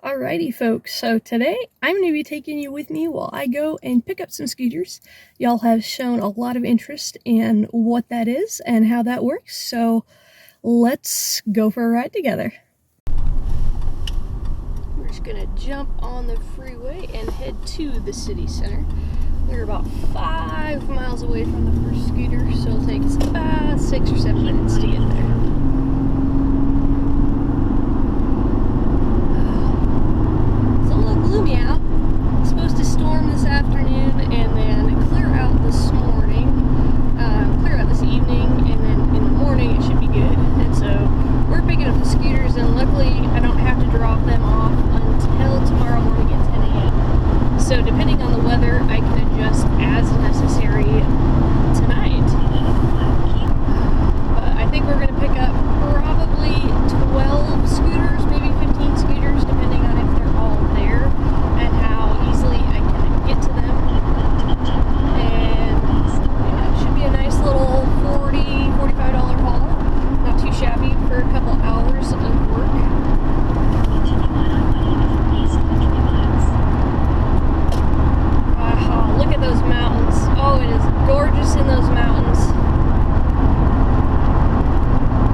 Alrighty folks, so today I'm going to be taking you with me while I go and pick up some scooters. Y'all have shown a lot of interest in what that is and how that works, so let's go for a ride together. We're just going to jump on the freeway and head to the city center. We're about 5 miles away from the first scooter, so it'll take us about 6 or 7 minutes to get there. Gloomy out. It's supposed to storm this afternoon and then clear out this morning, clear out this evening, and then in the morning it should be good. And so we're picking up the scooters, and luckily I don't have to drop them off until tomorrow morning at 10 a.m. So depending on the weather, I can adjust as necessary tonight. But I think we're going to pick up probably 12 scooters, maybe 15 scooters, depending on if they're all there and how easily I can get to them. And yeah, it should be a nice little $40–45 haul. Not too shabby for a couple hours of work. Wow, look at those mountains. Oh, it is gorgeous in those mountains.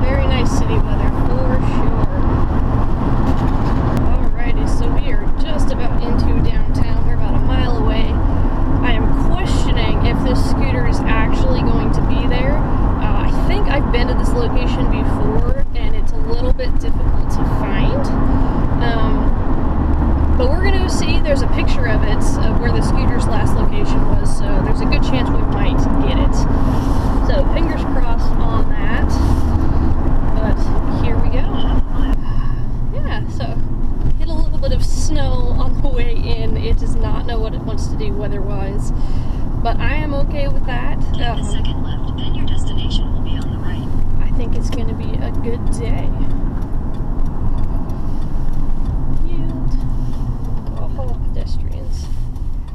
Very nice city weather for sure. Alrighty, so we are just about into downtown. We're about a mile away. I am questioning if this scooter is actually going to be there. I think I've been to this location before, and it's a little bit difficult to find. But we're going to see. There's a picture of it, of where the scooter's last location was, so there's a good chance we might get it. So fingers crossed on that. But here we go. Yeah, so hit a little bit of snow on the way in. It does not know what it wants to do weather-wise, but I am okay with that. Take the second left, then your destination will be on the right. I think it's going to be a good day. Yield. Oh, pedestrians.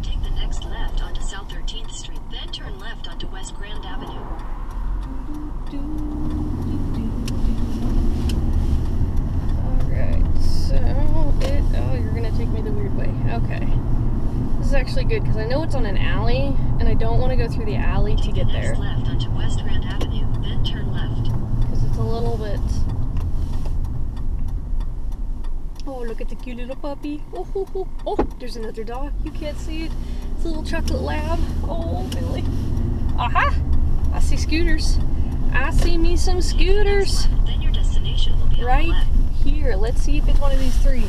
Take the next left onto South 13th Street, then turn left onto West Grand Avenue. Alright, so oh, you're gonna take me the weird way. Okay. This is actually good because I know it's on an alley and I don't want to go through the alley to get there. Take the next left onto West Grand Avenue, then turn left. Because it's a little bit. Oh, look at the cute little puppy. Oh, oh, oh, oh, there's another dog. You can't see it. It's a little chocolate lab. Oh, Billy. Aha! I see scooters. I see me some scooters. Then your destination will be Right on the left. here. Let's see if it's one of these three.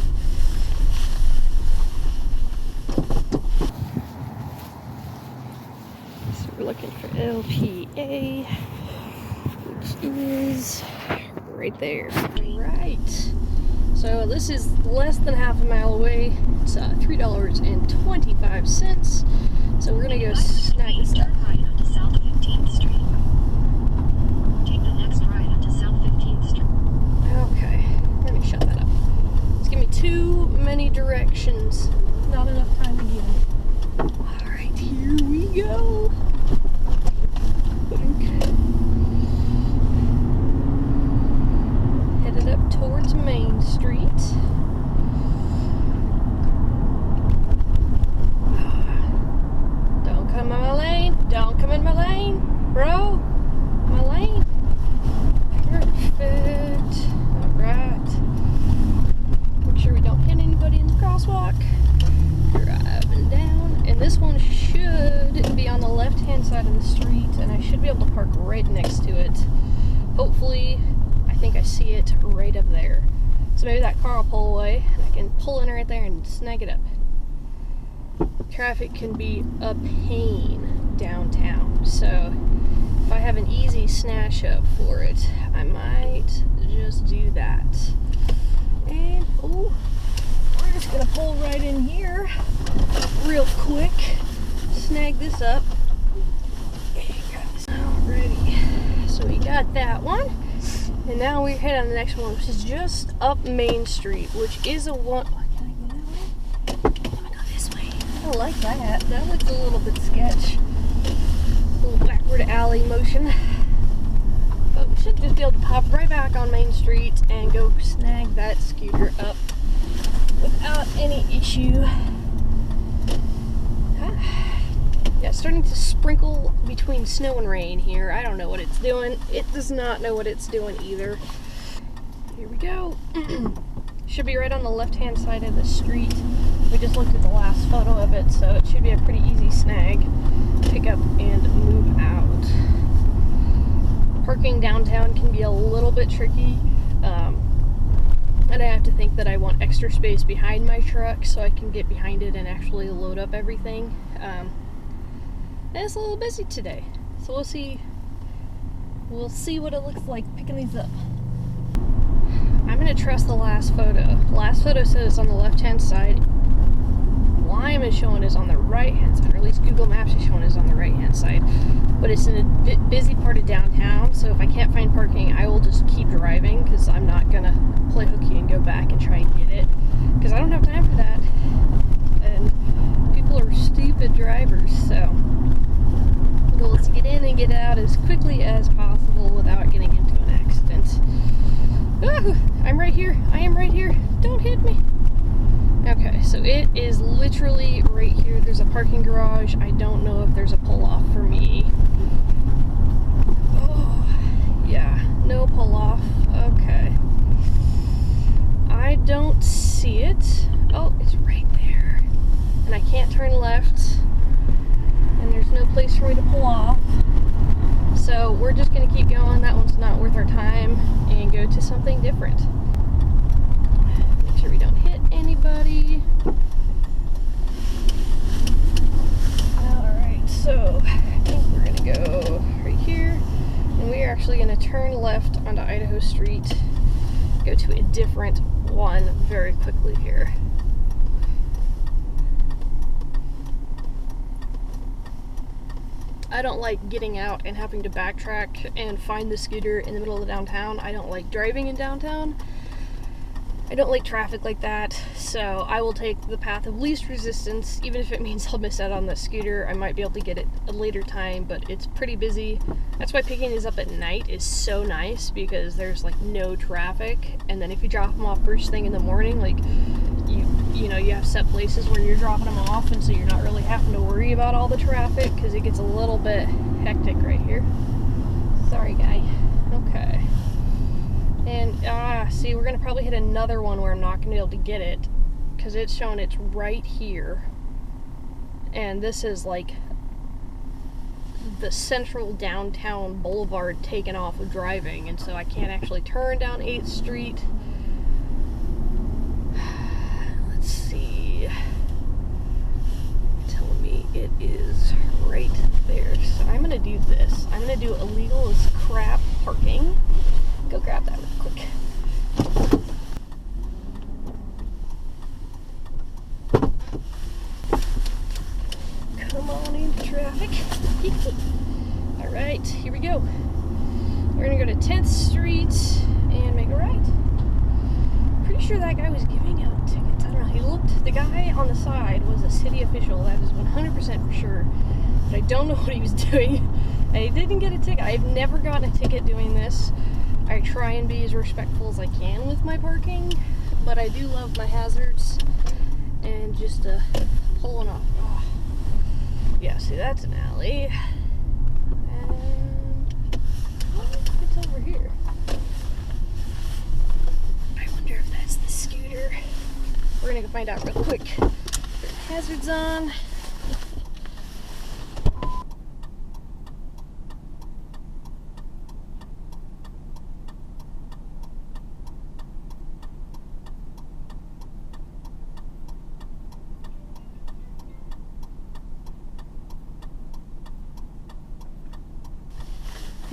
So we're looking for LPA, which is right there. Right. So this is less than half a mile away. It's $3.25. So we're gonna go snag this up. Turn right onto South 15th Street. Take the next right onto South 15th Street. Okay, let me shut that up. It's giving me too many directions. Not enough time to get them. Alright, here we go. Okay. Headed up towards Main Street. Don't come in my lane. Don't come in my lane, bro. My lane. Perfect. Alright. Make sure we don't hit anybody in the crosswalk. Driving down. And this one should be on the left-hand side of the street, and I should be able to park right next to it. Hopefully, I think I see it right up there. So maybe that car will pull away, and I can pull in right there and snag it up. Traffic can be a pain downtown, so if I have an easy snatch up for it, I might just do that. And, oh, we're just gonna pull right in here real quick, snag this up. Alrighty, so we got that one, and now we head on the next one, which is just up Main Street, which is a one. Oh, can I go that way? Let me go this way. I like that. That looks a little bit sketch. A little backward alley motion. But we should just be able to pop right back on Main Street and go snag that scooter up without any issue. Yeah, it's starting to sprinkle between snow and rain here. I don't know what it's doing. It does not know what it's doing either. Here we go. Should be right on the left-hand side of the street. We just looked at the last photo of it, so it should be a pretty easy snag. Pick up and move out. Parking downtown can be a little bit tricky. And I have to think that I want extra space behind my truck so I can get behind it and actually load up everything. And it's a little busy today, so we'll see what it looks like picking these up. I'm gonna trust the last photo. Last photo says it's on the left-hand side. Lime is showing is on the right-hand side, or at least Google Maps is showing is on the right-hand side. But it's in a bit busy part of downtown, so if I can't find parking, I will just keep driving, because I'm not gonna play hooky and go back and try and get it, because I don't have time for that. And people are stupid drivers, so the goal is to get in and get out as quickly as possible without getting into an accident. Ooh, I'm right here. I am right here. Don't hit me. Okay, so it is literally right here. There's a parking garage. I don't know if there's a pull-off for me. Oh, yeah, no pull-off. Okay. I don't see it. Oh, it's right there. And I can't turn left. And there's no place for me to pull off. So we're just going to keep going. That one's not worth our time. And go to something different. Make sure we don't hit anybody. Alright, so I think we're going to go right here. And we are actually going to turn left onto Idaho Street. Go to a different one very quickly here. I don't like getting out and having to backtrack and find the scooter in the middle of the downtown. I don't like driving in downtown. I don't like traffic like that, so I will take the path of least resistance, even if it means I'll miss out on the scooter. I might be able to get it a later time, but it's pretty busy. That's why picking these up at night is so nice, because there's like no traffic, and then if you drop them off first thing in the morning, like you know, you have set places where you're dropping them off, and so you're not really having to worry about all the traffic, because it gets a little bit hectic right here. Sorry, guy. Okay. And, see, we're going to probably hit another one where I'm not going to be able to get it, because it's showing it's right here. And this is like the central downtown boulevard taken off of driving, and so I can't actually turn down 8th Street. Let's see. It's telling me it is right there. So I'm going to do this. I'm going to do illegal as crap parking. Go grab that real quick. Come on into traffic. Alright, here we go. We're gonna go to 10th Street and make a right. Pretty sure that guy was giving out tickets. I don't know. He looked, the guy on the side was a city official. That is 100% for sure. But I don't know what he was doing. And he didn't get a ticket. I've never gotten a ticket doing this. I try and be as respectful as I can with my parking, but I do love my hazards and just pulling off. Oh. Yeah, see, that's an alley. And what's over here? I wonder if that's the scooter. We're gonna go find out real quick. Hazards on.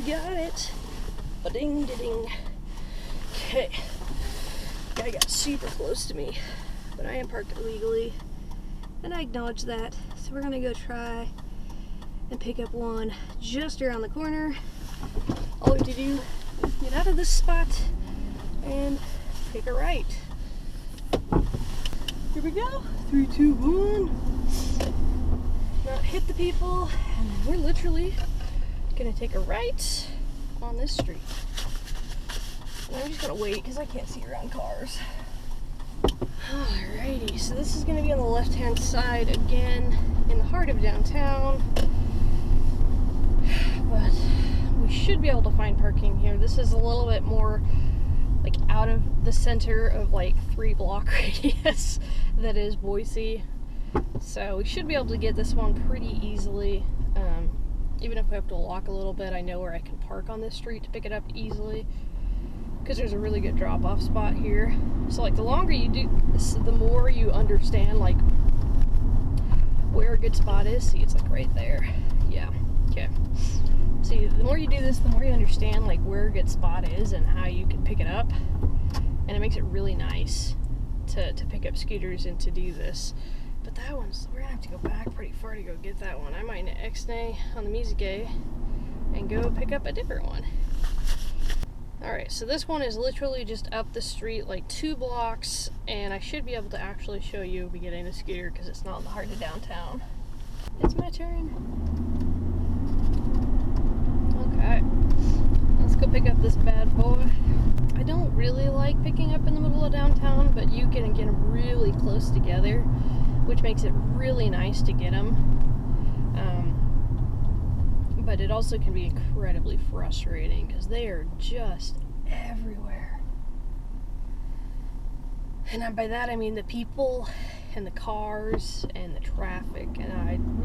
Got it. Ba-ding, da-ding. Okay. Guy got super close to me, but I am parked illegally, and I acknowledge that. So we're gonna go try and pick up one just around the corner. All we have to do is get out of this spot and take a right. Here we go. 3, 2, 1. Not hit the people, and we're literally gonna take a right on this street. And I'm just gonna wait because I can't see around cars. Alrighty, so this is going to be on the left-hand side again, in the heart of downtown. But we should be able to find parking here. This is a little bit more like out of the center of like 3-block radius that is Boise. So we should be able to get this one pretty easily. Even if we have to walk a little bit, I know where I can park on this street to pick it up easily, because there's a really good drop-off spot here. So like the longer you do this, the more you understand like where a good spot is. See, it's like right there. Yeah, okay. See, the more you do this, the more you understand like where a good spot is and how you can pick it up. And it makes it really nice to pick up scooters and to do this. But that one's, we're gonna have to go back pretty far to go get that one. I might X-nay on the Music and go pick up a different one. Alright, so this one is literally just up the street like 2 blocks, and I should be able to actually show you me getting a scooter because it's not in the heart of downtown. It's my turn. Okay, let's go pick up this bad boy. I don't really like picking up in the middle of downtown, but you can get them really close together, which makes it really nice to get them. But it also can be incredibly frustrating because they are just everywhere. And by that I mean the people and the cars and the traffic, and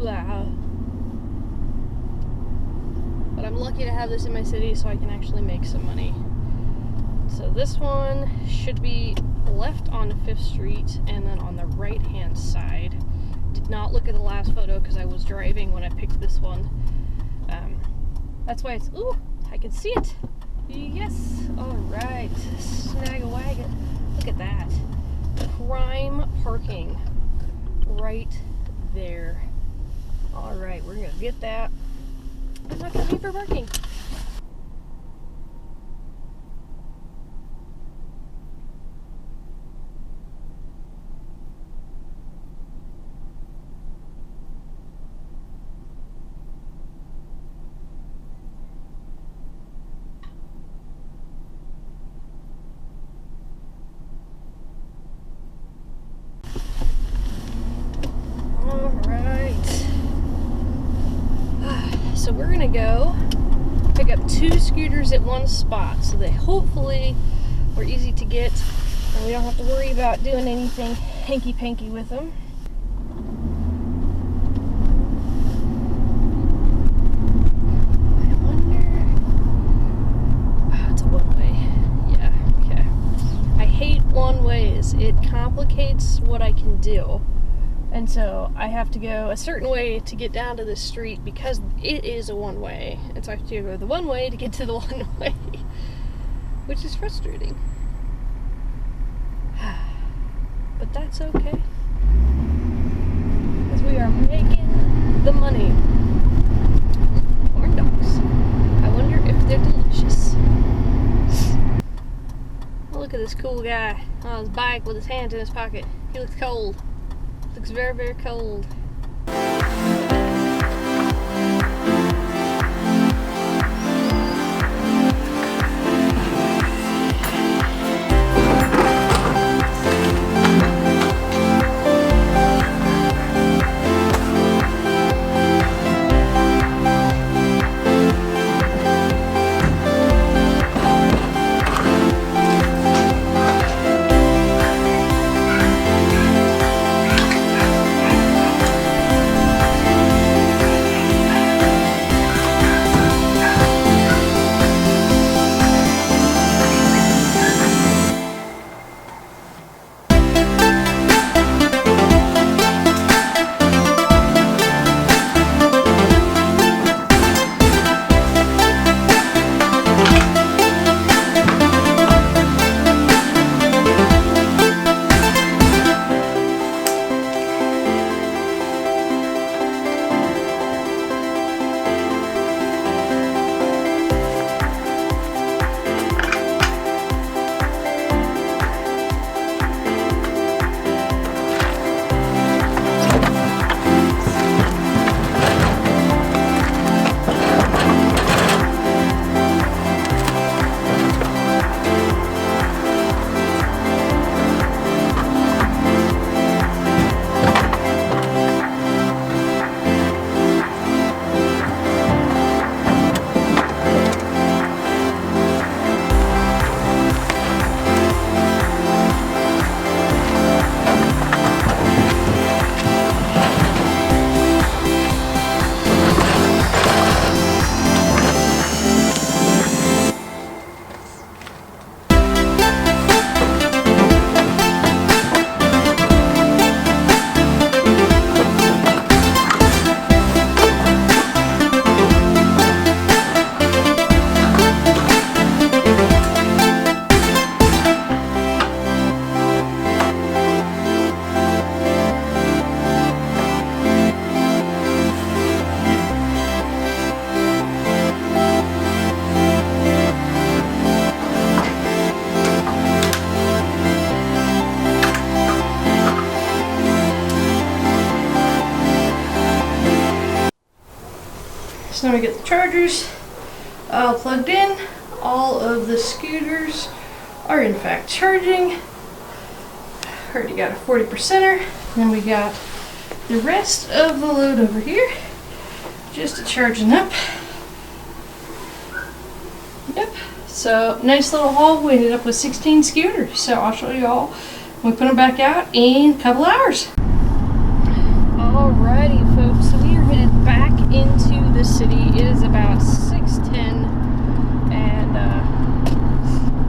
but I'm lucky to have this in my city so I can actually make some money. So this one should be left on 5th Street and then on the right hand side. Did not look at the last photo because I was driving when I picked this one. That's why it's, ooh, I can see it. Yes, all right, snag a wagon. Look at that. Prime parking right there. All right, we're gonna get that. I'm not gonna pay for parking. So we're gonna go pick up 2 scooters at one spot, so they hopefully are easy to get and we don't have to worry about doing anything hanky-panky with them. I wonder, oh, it's a one-way. Yeah, okay. I hate one-ways. It complicates what I can do. And so I have to go a certain way to get down to this street because it is a one-way. And so I have to go the one way to get to the one way, which is frustrating. But that's okay, because we are making the money. Corn dogs. I wonder if they're delicious. Oh, look at this cool guy on his bike with his hands in his pocket. He looks cold. Looks very, very cold. So now we get the chargers all plugged in. All of the scooters are in fact charging. Already got a 40%er. Then we got the rest of the load over here. Just charging up. Yep. So nice little haul. We ended up with 16 scooters. So I'll show you all when we put them back out in a couple hours. Alrighty folks, so we are headed back into the city. It is about 6:10 and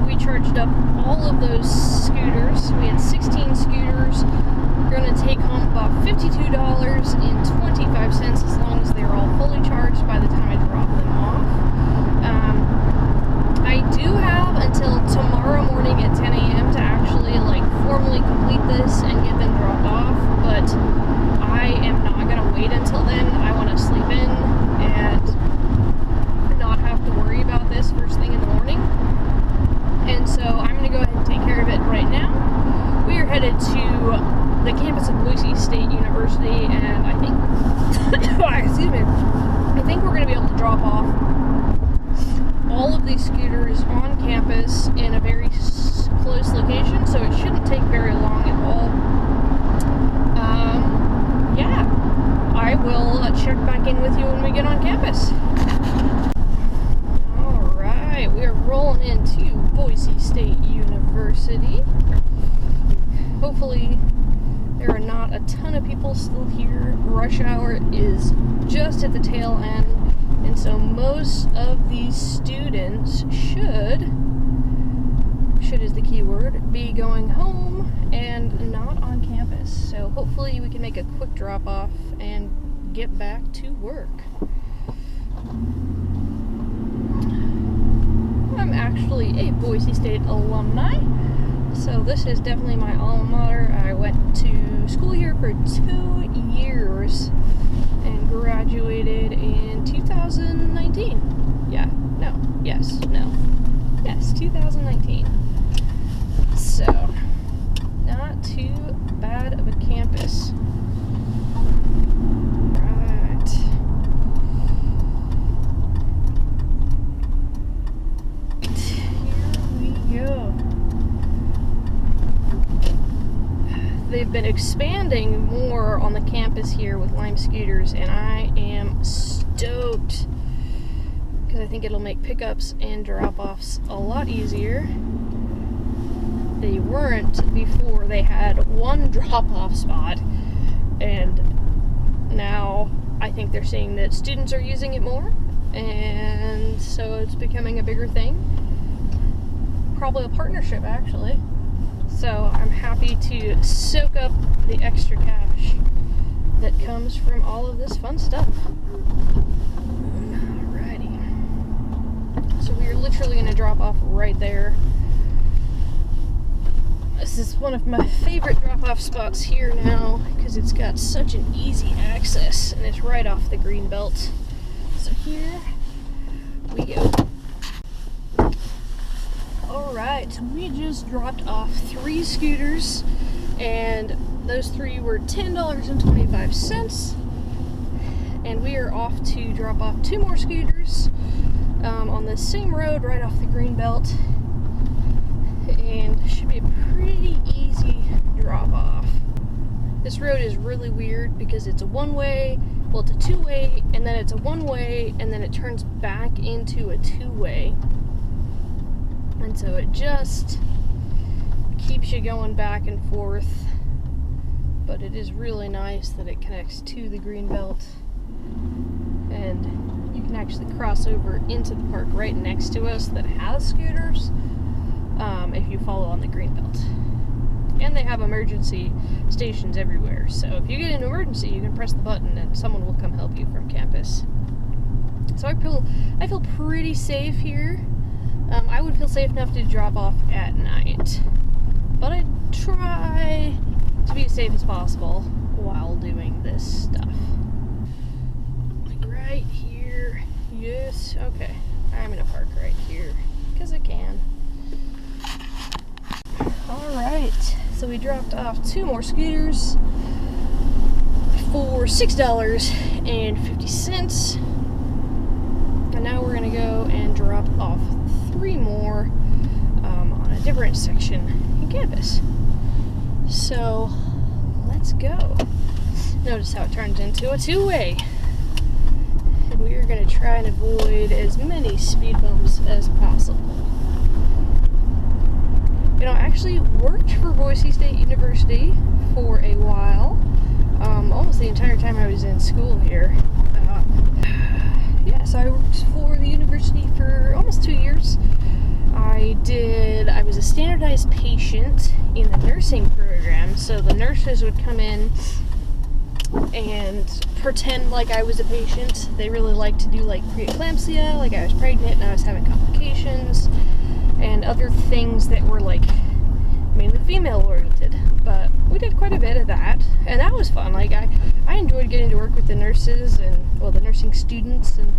we charged up all of those scooters. We had 16 scooters. We're going to take home about $52.25 as long as they're all fully charged by the time I drop them off. I do have until tomorrow morning at 10 a.m. to actually formally complete this and get them dropped off, but I am not going to wait until then. I want to sleep in and not have to worry about this first thing in the morning. And so I'm going to go ahead and take care of it right now. We are headed to the campus of Boise State University, and I think, excuse me, I think we're going to be able to drop off all of these scooters on campus in a very close location, so it shouldn't take very long at all. Yeah, I will check back in with you when we get on campus. Alright, we are rolling into Boise State University. Hopefully there are not a ton of people still here. Rush hour is just at the tail end, and so most of these students should is the key word, be going home and not on campus. So hopefully we can make a quick drop off and get back to work. I'm actually a Boise State alumni, so this is definitely my alma mater. I went to school here for 2 years and graduated in 2019. Yeah, no, yes, no. Yes, 2019. So, not too bad of a campus. Right. Here we go. They've been expanding more on the campus here with Lime scooters, and I am stoked because I think it'll make pickups and drop-offs a lot easier. They weren't before. They had one drop-off spot, and now I think they're seeing that students are using it more, and so it's becoming a bigger thing. Probably a partnership, actually. So I'm happy to soak up the extra cash that comes from all of this fun stuff. Alrighty. So we are literally going to drop off right there. This is one of my favorite drop-off spots here now because it's got such an easy access and it's right off the green belt. So here we go. Alright, we just dropped off 3 scooters, and those 3 were $10.25, and we are off to drop off 2 more scooters on the same road right off the green belt, and should be a pretty easy drop off. This road is really weird because it's a one-way, well it's a two-way, and then it's a one-way, and then it turns back into a two-way. And so it just keeps you going back and forth, but it is really nice that it connects to the green belt, and you can actually cross over into the park right next to us that has scooters if you follow on the green belt. And they have emergency stations everywhere, so if you get an emergency you can press the button and someone will come help you from campus. So I feel pretty safe here. I would feel safe enough to drop off at night, but I try to be as safe as possible while doing this stuff. Like right here. Yes, okay. I'm gonna park right here because I can. Alright, so we dropped off 2 more scooters for $6.50. And now we're gonna go and drop off 3 more on a different section in campus. So let's go. Notice how it turns into a 2-way. And we are gonna try and avoid as many speed bumps as possible. You know, I actually worked for Boise State University for a while, almost the entire time I was in school here. So I worked for the university for almost 2 years. I was a standardized patient in the nursing program, so the nurses would come in and pretend like I was a patient. They really liked to do like preeclampsia, like I was pregnant and I was having complications, and other things that were like mainly female oriented. But we did quite a bit of that, and that was fun. Like I enjoyed getting to work with the nurses and, well, the nursing students, and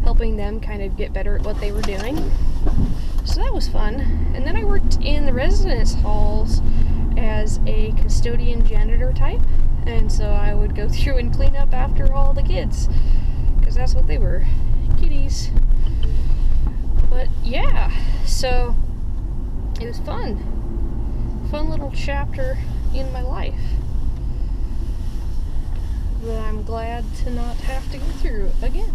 helping them kind of get better at what they were doing. So that was fun. And then I worked in the residence halls as a custodian janitor type, and so I would go through and clean up after all the kids, because that's what they were, kitties. But yeah, so it was fun little chapter in my life that I'm glad to not have to go through again.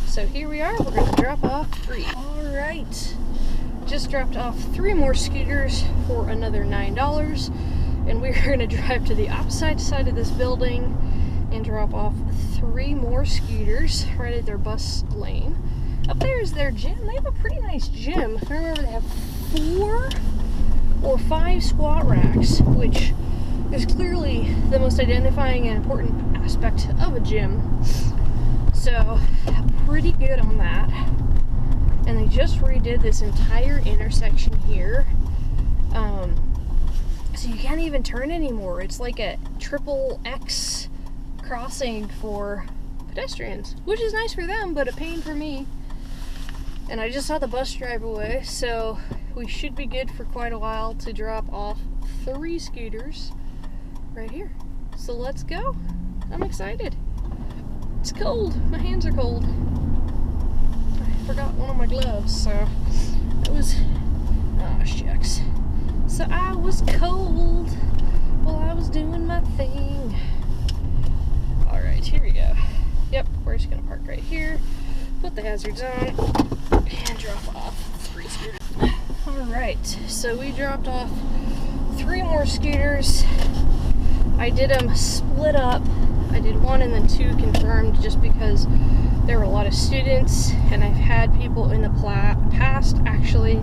So here we are, we're going to drop off 3. Alright, just dropped off 3 more scooters for another $9, and we're going to drive to the opposite side of this building and drop off 3 more scooters right at their bus lane. Up there is their gym. They have a pretty nice gym. I remember they have 4 or 5 squat racks, which is clearly the most identifying and important aspect of a gym. So, pretty good on that. And they just redid this entire intersection here. So you can't even turn anymore. It's like a triple X crossing for pedestrians, which is nice for them, but a pain for me. And I just saw the bus drive away, so we should be good for quite a while to drop off 3 scooters right here. So let's go. I'm excited. It's cold. My hands are cold. I forgot one of my gloves, so it was, oh shucks. So I was cold while I was doing my thing. Alright, here we go. Yep, we're just gonna park right here, put the hazards on, and drop off 3 scooters. Alright, so we dropped off 3 more scooters. I did them split up. I did 1 and then 2 confirmed, just because there were a lot of students, and I've had people in the past actually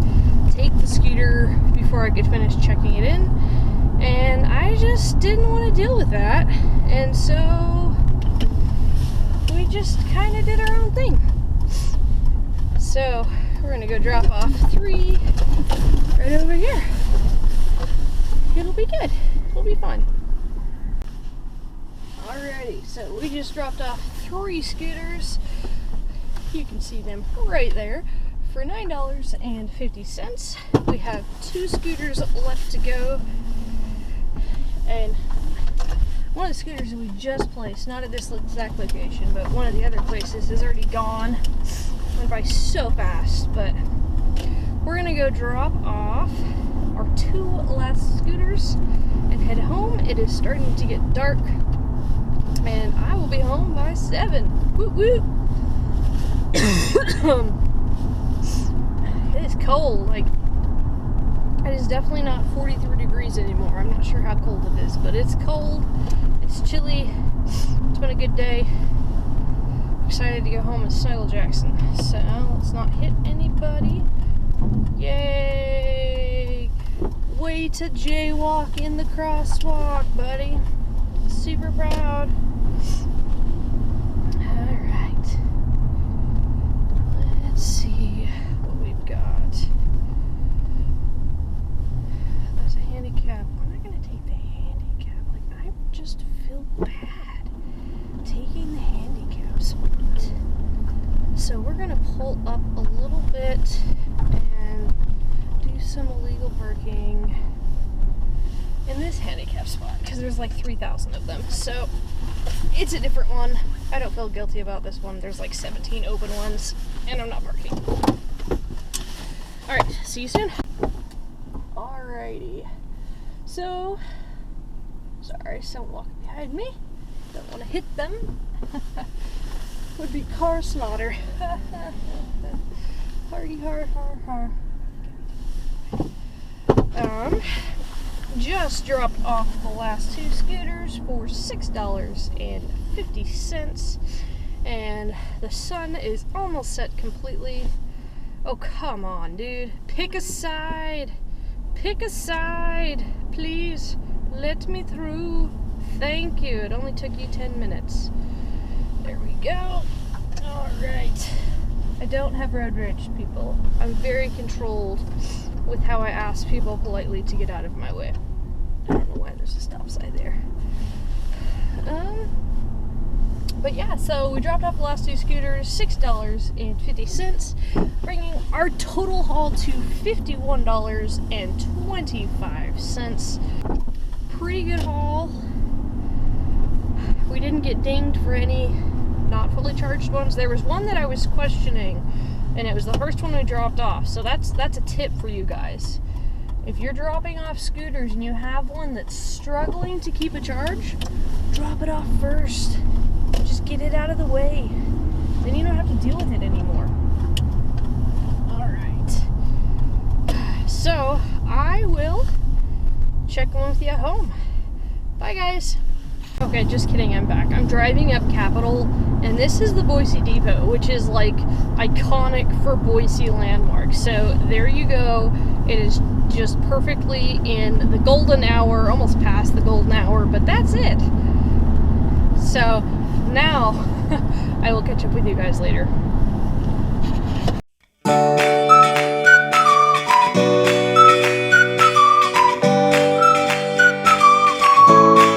take the scooter before I could finish checking it in, and I just didn't want to deal with that, and so we just kind of did our own thing. So we're gonna go drop off 3 right over here. It'll be good. It'll be fun. Alrighty, so we just dropped off 3 scooters. You can see them right there for $9.50. We have 2 scooters left to go. And one of the scooters that we just placed, not at this exact location, but one of the other places, is already gone. Went by so fast, but we're gonna go drop off our 2 last scooters and head home. It is starting to get dark, and I will be home by 7. Woot woot! It is cold. Like, it is definitely not 43 degrees anymore. I'm not sure how cold it is, but it's cold. It's chilly. It's been a good day. Excited to go home and snuggle Jackson. So let's not hit anybody. Yay! Way to jaywalk in the crosswalk, buddy. Super proud. Alright. Let's see what we've got. There's a handicap. We're not going to take the handicap. Like, I just feel bad taking the handicap spot. So we're going to pull up a little bit and do some illegal parking in this handicap spot, because there's like 3,000 of them. So it's a different one. I don't feel guilty about this one. There's like 17 open ones, and I'm not parking. Alright, see you soon. Alrighty. So, sorry, someone walking behind me. Don't want to hit them. Would be car slaughter. Hardy har har har. Just dropped off the last two scooters for $6.50, and the sun is almost set completely. Oh, come on, dude. Pick a side. Pick a side. Please let me through. Thank you. It only took you 10 minutes. There we go. All right. I don't have road rage, people. I'm very controlled with how I ask people politely to get out of my way. I don't know why there's a stop sign there. But yeah, so we dropped off the last two scooters, $6.50, bringing our total haul to $51.25. Pretty good haul. We didn't get dinged for any not fully charged ones. There was one that I was questioning, and it was the first one we dropped off. So that's a tip for you guys. If you're dropping off scooters and you have one that's struggling to keep a charge, drop it off first. Just get it out of the way. Then you don't have to deal with it anymore. Alright. So, I will check in with you at home. Bye, guys. Okay, just kidding, I'm back. I'm driving up Capitol, and this is the Boise Depot, which is like iconic for Boise landmarks. So there you go. It is just perfectly in the golden hour, almost past the golden hour, but that's it. So now I will catch up with you guys later.